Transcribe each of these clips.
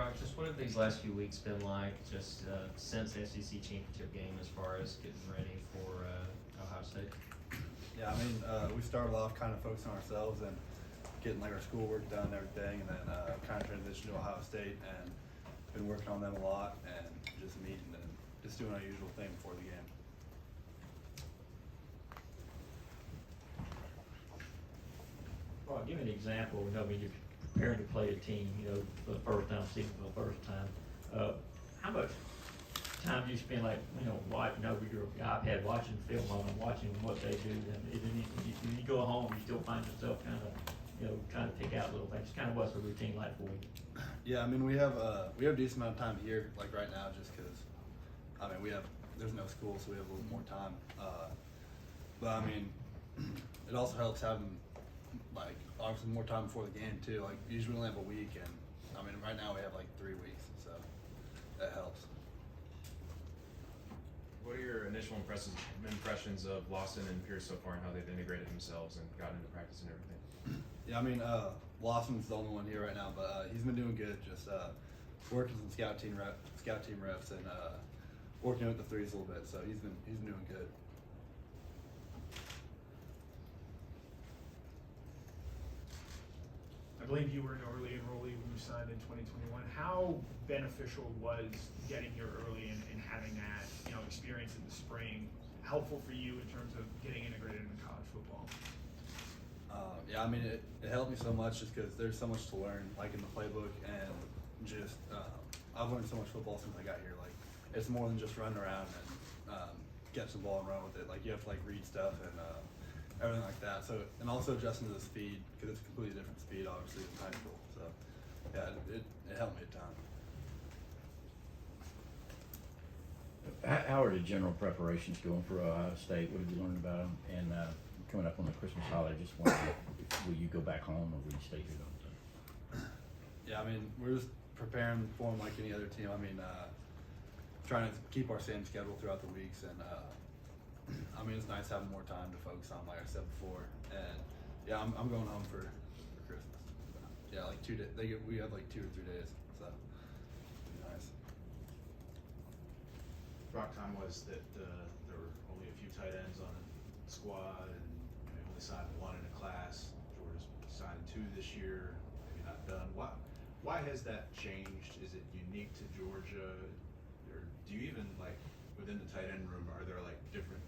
Brock, just what have these last few weeks been like, just since the SEC championship game, as far as getting ready for Ohio State? Yeah, I mean, we started off kind of focusing on ourselves and getting like our schoolwork done and everything, and then kind of transitioned to Ohio State and been working on them a lot and just meeting and just doing our usual thing before the game. Well, give me an example. You know, when you're preparing to play a team, you know, for the first time, seeing for the first time, how much time do you spend, like, you know, watching over your iPad, watching film on them, watching what they do? And when you go home, you still find yourself kind of, you know, trying to pick out little things. Kind of what's the routine like for you? Yeah, I mean, we have a decent amount of time here, like right now, just because, I mean, there's no school, so we have a little more time. But I mean, it also helps having, like, obviously more time before the game too. Like, usually we only have a week, and I mean, right now we have like 3 weeks, so that helps. What are your initial impressions of Lawson and Pierce so far, and how they've integrated themselves and gotten into practice and everything? Yeah, I mean, Lawson's the only one here right now, but he's been doing good. Just working some scout team reps, and working with the threes a little bit. So he's been doing good. I believe you were an early enrollee when you signed in 2021. How beneficial was getting here early and having that, you know, experience in the spring helpful for you in terms of getting integrated into college football? Yeah, I mean, it helped me so much just because there's so much to learn, like in the playbook, and just I've learned so much football since I got here. Like, it's more than just running around and catch the ball and run with it. Like, you have to like read stuff and everything like that. So, and also adjusting to the speed, because it's a completely different speed, obviously, in high school. So, yeah, it helped me a ton. How are the general preparations going for Ohio State? What have you learned about them? And coming up on the Christmas holiday, just wondering, will you go back home or will you stay here the whole time? Yeah, I mean, we're just preparing for them like any other team. I mean, trying to keep our same schedule throughout the weeks, and I mean, it's nice having more time to focus on, like I said before. And yeah, I'm going home for Christmas. Yeah, like 2 days. We have like 2 or 3 days, so it'll be nice. Brock, time was that there were only a few tight ends on the squad, and you only signed 1 in a class. Georgia's signed 2 this year, maybe not done. Why has that changed? Is it unique to Georgia, or do you even, like, within the tight end room, are there like different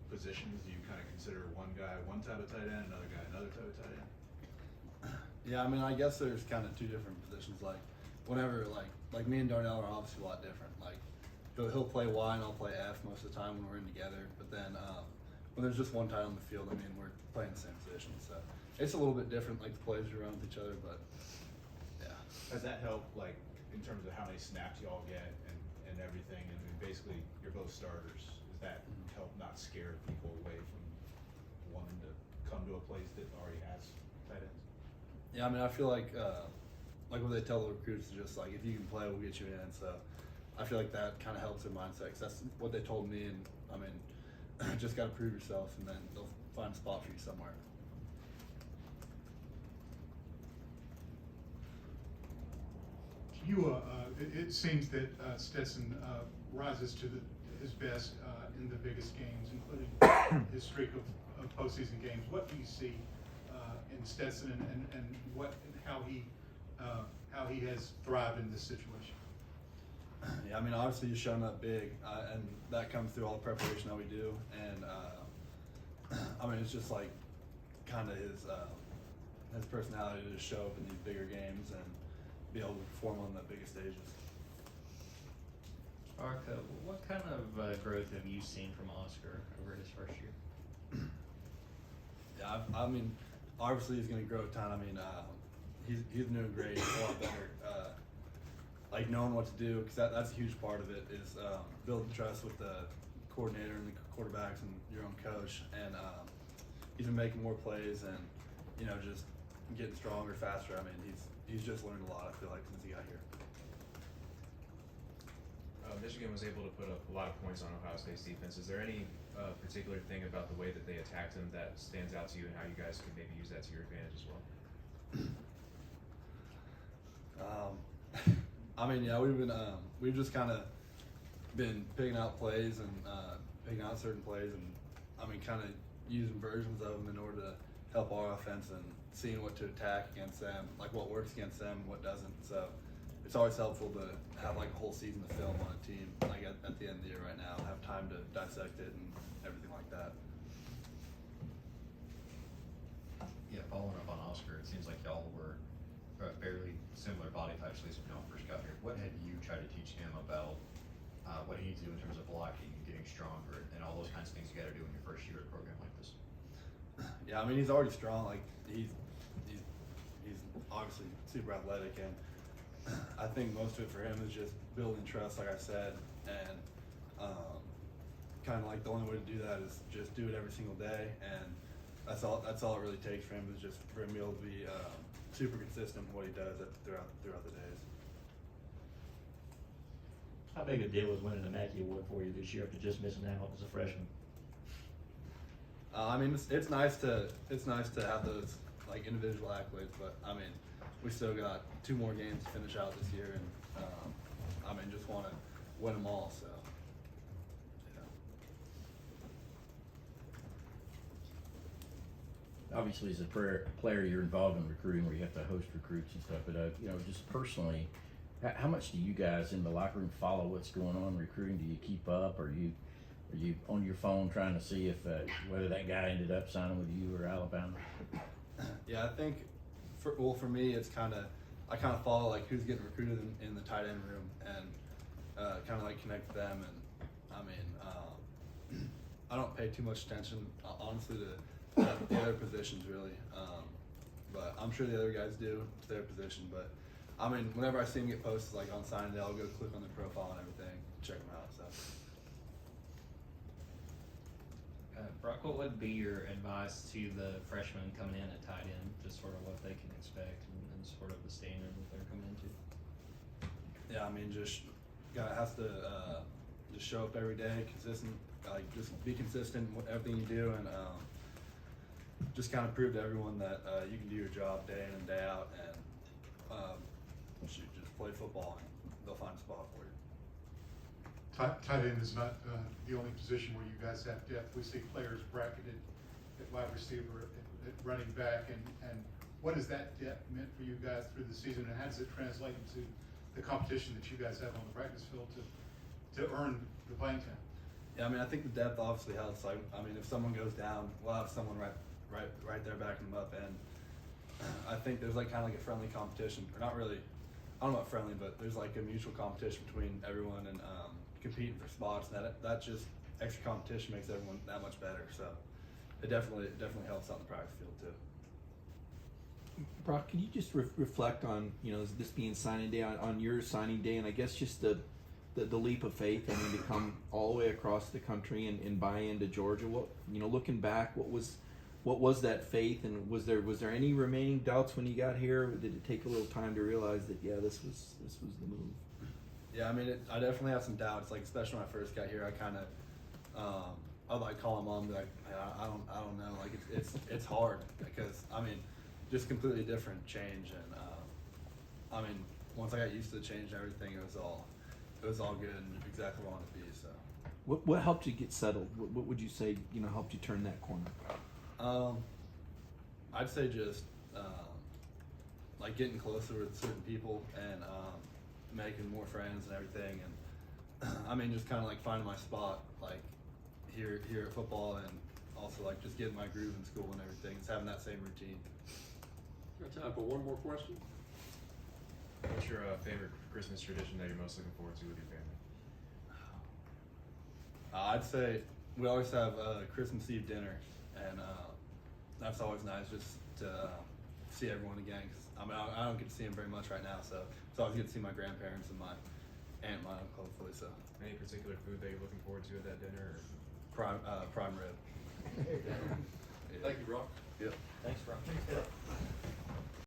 positions? Do you kind of consider one guy one type of tight end, another guy another type of tight end? Yeah, I mean, I guess there's kind of 2 different positions. Like, whenever like me and Darnell are obviously a lot different. Like, he'll play Y and I'll play F most of the time when we're in together. But then when there's just one tight on the field, I mean, we're playing the same position. So it's a little bit different, like the plays we run with each other. But yeah. Has that helped, like, in terms of how many snaps y'all get and everything? And basically, you're both starters. Does that help not scare people away from wanting to come to a place that already has tight ends? Yeah, I mean, I feel like what they tell the recruits is just like, if you can play, we'll get you in. So I feel like that kind of helps their mindset, 'cause that's what they told me. And I mean, just got to prove yourself, and then they'll find a spot for you somewhere. It seems that Stetson rises to his best in the biggest games, including his streak of postseason games. What do you see in Stetson, and how he has thrived in this situation? Yeah, I mean, obviously he's shown up big, and that comes through all the preparation that we do. And I mean, it's just like kind of his personality to just show up in these bigger games and be able to perform on the biggest stages. Brock, what kind of growth have you seen from Oscar over his first year? Yeah, I mean, obviously he's going to grow a ton. I mean, he's doing great. He's a lot better. Like, knowing what to do, because that's a huge part of it, is building trust with the coordinator and the quarterbacks and your own coach. And he's been making more plays and, you know, just getting stronger, faster. I mean, he's just learned a lot, I feel like, since he got here. Michigan was able to put up a lot of points on Ohio State's defense. Is there any particular thing about the way that they attacked him that stands out to you, and how you guys could maybe use that to your advantage as well? I mean, yeah, we've just kind of been picking out plays and picking out certain plays, and I mean, kind of using versions of them in order to help our offense and seeing what to attack against them, like what works against them and what doesn't. So it's always helpful to have like a whole season of film on a team, like at the end of the year right now, have time to dissect it and everything like that. Yeah, following up on Oscar, it seems like y'all were fairly similar body types, at least when y'all first got here. What had you tried to teach him about what he needs to do in terms of blocking and getting stronger and all those kinds of things you got to do in your first year at a program like this? Yeah, I mean, he's already strong. Like he's obviously super athletic, and I think most of it for him is just building trust, like I said, and kind of like the only way to do that is just do it every single day, and that's all it really takes for him, is just for him to be able to be super consistent in what he does throughout the days. How big a deal was winning the Mackey Award for you this year after just missing out as a freshman? I mean, it's nice to have those like individual accolades, but I mean, we still got 2 more games to finish out this year, and I mean, just want to win them all. So, yeah. Obviously, as a player, you're involved in recruiting where you have to host recruits and stuff. But you know, just personally, how much do you guys in the locker room follow what's going on in recruiting? Do you keep up? Are you on your phone trying to see if whether that guy ended up signing with you or Alabama? Yeah, I think for me, it's I kind of follow like who's getting recruited in the tight end room, and kind of like connect with them. And I mean, I don't pay too much attention, honestly, to the other positions really, but I'm sure the other guys do to their position. But I mean, whenever I see them get posted like on signing day, I'll go click on their profile and everything, check them out. So. Brock, what would be your advice to the freshmen coming in at tight end, just sort of what they can expect and sort of the standard that they're coming into? Yeah, I mean, just has to just show up every day, consistent. Like just be consistent with everything you do, and just kind of prove to everyone that you can do your job day in and day out, and just play football, and they'll find a spot for you. Tight end is not the only position where you guys have depth. We see players bracketed at wide receiver, at running back, and what has that depth meant for you guys through the season, and how does it translate into the competition that you guys have on the practice field to earn the playing time? Yeah, I mean, I think the depth obviously helps. Like, I mean, if someone goes down, we'll have someone right there backing them up, and I think there's like kind of like a friendly competition, or not really. I don't know about friendly, but there's like a mutual competition between everyone, and competing for spots, and that just extra competition makes everyone that much better. So it definitely helps out in the practice field too. Brock, can you just reflect on, you know, this being signing day, on your signing day, and I guess just the leap of faith, I mean, to come all the way across the country and buy into Georgia. What, you know, looking back, what was that faith, and was there any remaining doubts when you got here? Did it take a little time to realize that this was the move? Yeah, I mean, I definitely have some doubts. Like, especially when I first got here, I kind of, I'd like call my mom and be like, hey, I don't know. Like, it's hard because I mean, just completely different change, and I mean, once I got used to the change and everything, it was all good and exactly where I wanted to be. So. What helped you get settled? What would you say, you know, helped you turn that corner? I'd say just like getting closer with certain people, and making more friends and everything, and I mean, just kind of like finding my spot, like here at football, and also like just getting my groove in school and everything. It's having that same routine. Got time for one more question? What's your favorite Christmas tradition that you're most looking forward to with your family? I'd say we always have Christmas Eve dinner, and that's always nice just to see everyone again. Cause I mean, I don't get to see them very much right now, so it's always good to see my grandparents and my aunt and my uncle, hopefully. So. Any particular food that you're looking forward to at that dinner? Or? Prime rib. Thank you, Brock. Yep. Thanks, Brock.